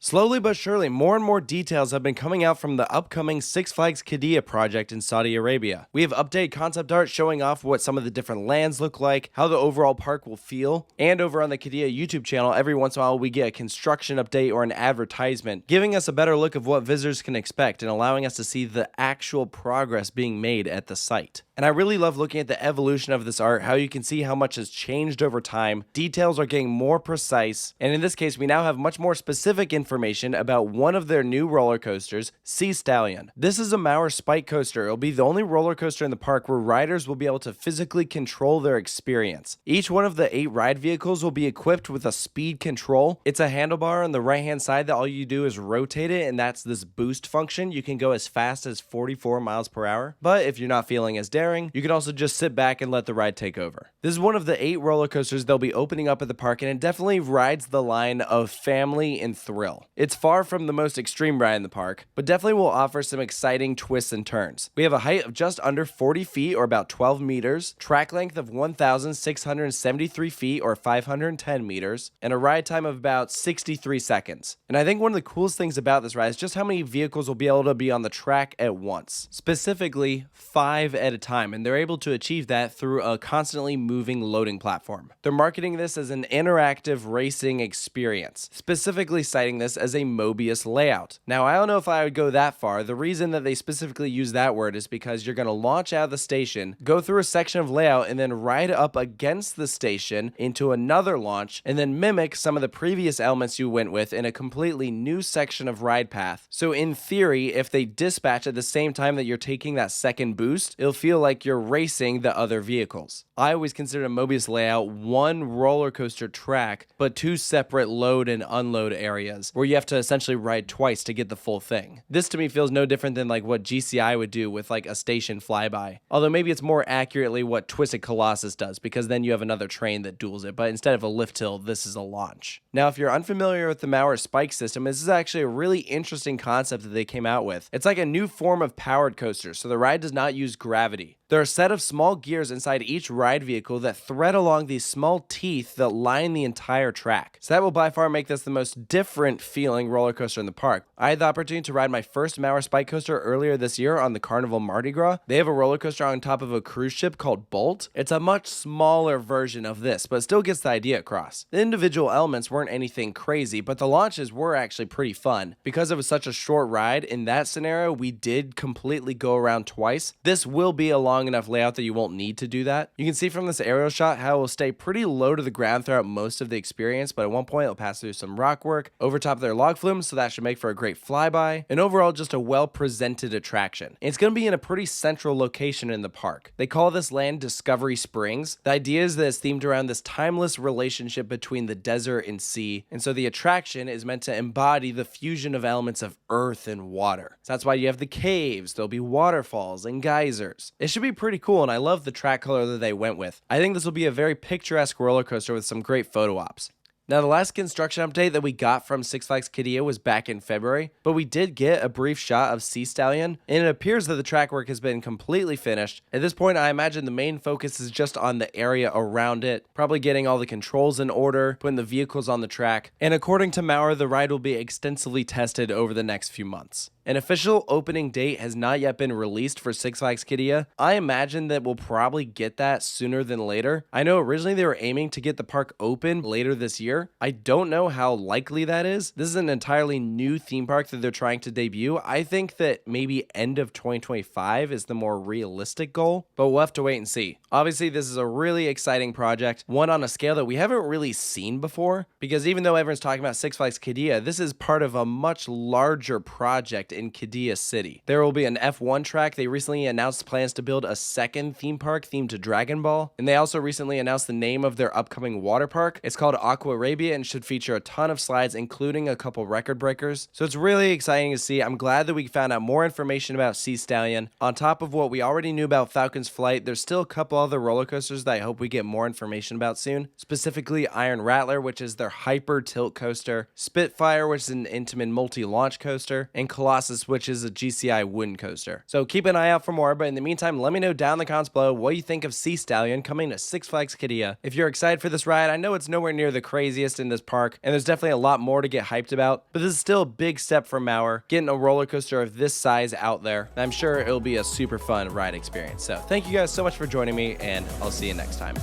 Slowly but surely, more and more details have been coming out from the upcoming Six Flags Qiddiya project in Saudi Arabia. We have updated concept art showing off what some of the different lands look like, how the overall park will feel, and over on the Qiddiya YouTube channel, every once in a while we get a construction update or an advertisement, giving us a better look of what visitors can expect and allowing us to see the actual progress being made at the site. And I really love looking at the evolution of this art, how you can see how much has changed over time, details are getting more precise, and in this case we now have much more specific information about one of their new roller coasters, Stallion. This is a Maurer Spike Coaster. It'll be the only roller coaster in the park where riders will be able to physically control their experience. Each one of the 8 ride vehicles will be equipped with a speed control. It's a handlebar on the right hand side that all you do is rotate it, and that's this boost function. You can go as fast as 44 miles per hour, but if you're not feeling as daring, you can also just sit back and let the ride take over. This is one of the 8 roller coasters they'll be opening up at the park, and it definitely rides the line of family and thrill. It's far from the most extreme ride in the park, but definitely will offer some exciting twists and turns. We have a height of just under 40 feet or about 12 meters, track length of 1,673 feet or 510 meters, and a ride time of about 63 seconds. And I think one of the coolest things about this ride is just how many vehicles will be able to be on the track at once, specifically 5 at a time. And they're able to achieve that through a constantly moving loading platform. They're marketing this as an interactive racing experience, specifically citing this as a Mobius layout. Now, I don't know if I would go that far. The reason that they specifically use that word is because you're going to launch out of the station, go through a section of layout, and then ride up against the station into another launch, and then mimic some of the previous elements you went with in a completely new section of ride path. So in theory, if they dispatch at the same time that you're taking that second boost, it'll feel like you're racing the other vehicles. I always consider a Mobius layout one roller coaster track, but 2 separate load and unload areas where you have to essentially ride twice to get the full thing. This to me feels no different than like what GCI would do with like a station flyby. Although maybe it's more accurately what Twisted Colossus does, because then you have another train that duels it, but instead of a lift hill, this is a launch. Now, if you're unfamiliar with the Maurer Spike system, this is actually a really interesting concept that they came out with. It's like a new form of powered coaster, so the ride does not use gravity. There are a set of small gears inside each ride vehicle that thread along these small teeth that line the entire track. So that will by far make this the most different feeling roller coaster in the park. I had the opportunity to ride my first Maurer Spike Coaster earlier this year on the Carnival Mardi Gras. They have a roller coaster on top of a cruise ship called Bolt. It's a much smaller version of this, but still gets the idea across. The individual elements weren't anything crazy, but the launches were actually pretty fun. Because it was such a short ride, in that scenario, we did completely go around twice. This will be a long enough layout that you won't need to do that. You can see from this aerial shot how it will stay pretty low to the ground throughout most of the experience, but at one point it'll pass through some rock work over top of their log flumes, so that should make for a great flyby, and overall just a well-presented attraction. It's going to be in a pretty central location in the park. They call this land Discovery Springs. The idea is that it's themed around this timeless relationship between the desert and sea, and so the attraction is meant to embody the fusion of elements of earth and water. So that's why you have the caves, there'll be waterfalls and geysers. It should be pretty cool, and I love the track color that they went with. I think this will be a very picturesque roller coaster with some great photo ops. Now, the last construction update that we got from Six Flags Qiddiya was back in February, but we did get a brief shot of Stallion, and it appears that the track work has been completely finished. At this point, I imagine the main focus is just on the area around it, probably getting all the controls in order, putting the vehicles on the track, and according to Maurer, the ride will be extensively tested over the next few months. An official opening date has not yet been released for Six Flags Qiddiya. I imagine that we'll probably get that sooner than later. I know originally they were aiming to get the park open later this year. I don't know how likely that is. This is an entirely new theme park that they're trying to debut. I think that maybe end of 2025 is the more realistic goal, but we'll have to wait and see. Obviously, this is a really exciting project, one on a scale that we haven't really seen before, because even though everyone's talking about Six Flags Qiddiya, this is part of a much larger project in Qiddiya City. There will be an F1 track. They recently announced plans to build a second theme park themed to Dragon Ball, and they also recently announced the name of their upcoming water park. It's called Aqua Arabia and should feature a ton of slides, including a couple record breakers. So it's really exciting to see. I'm glad that we found out more information about Stallion. On top of what we already knew about Falcon's Flight, there's still a couple other roller coasters that I hope we get more information about soon. Specifically Iron Rattler, which is their hyper tilt coaster, Spitfire, which is an intimate multi-launch coaster, and Colossus, which is a GCI wooden coaster. So keep an eye out for more, but in the meantime, let me know down in the comments below what you think of Stallion coming to Six Flags Qiddiya. If you're excited for this ride, I know it's nowhere near the crazy craziest in this park, and there's definitely a lot more to get hyped about, but this is still a big step for Maurer, getting a roller coaster of this size out there, and I'm sure it'll be a super fun ride experience. So thank you guys so much for joining me, and I'll see you next time.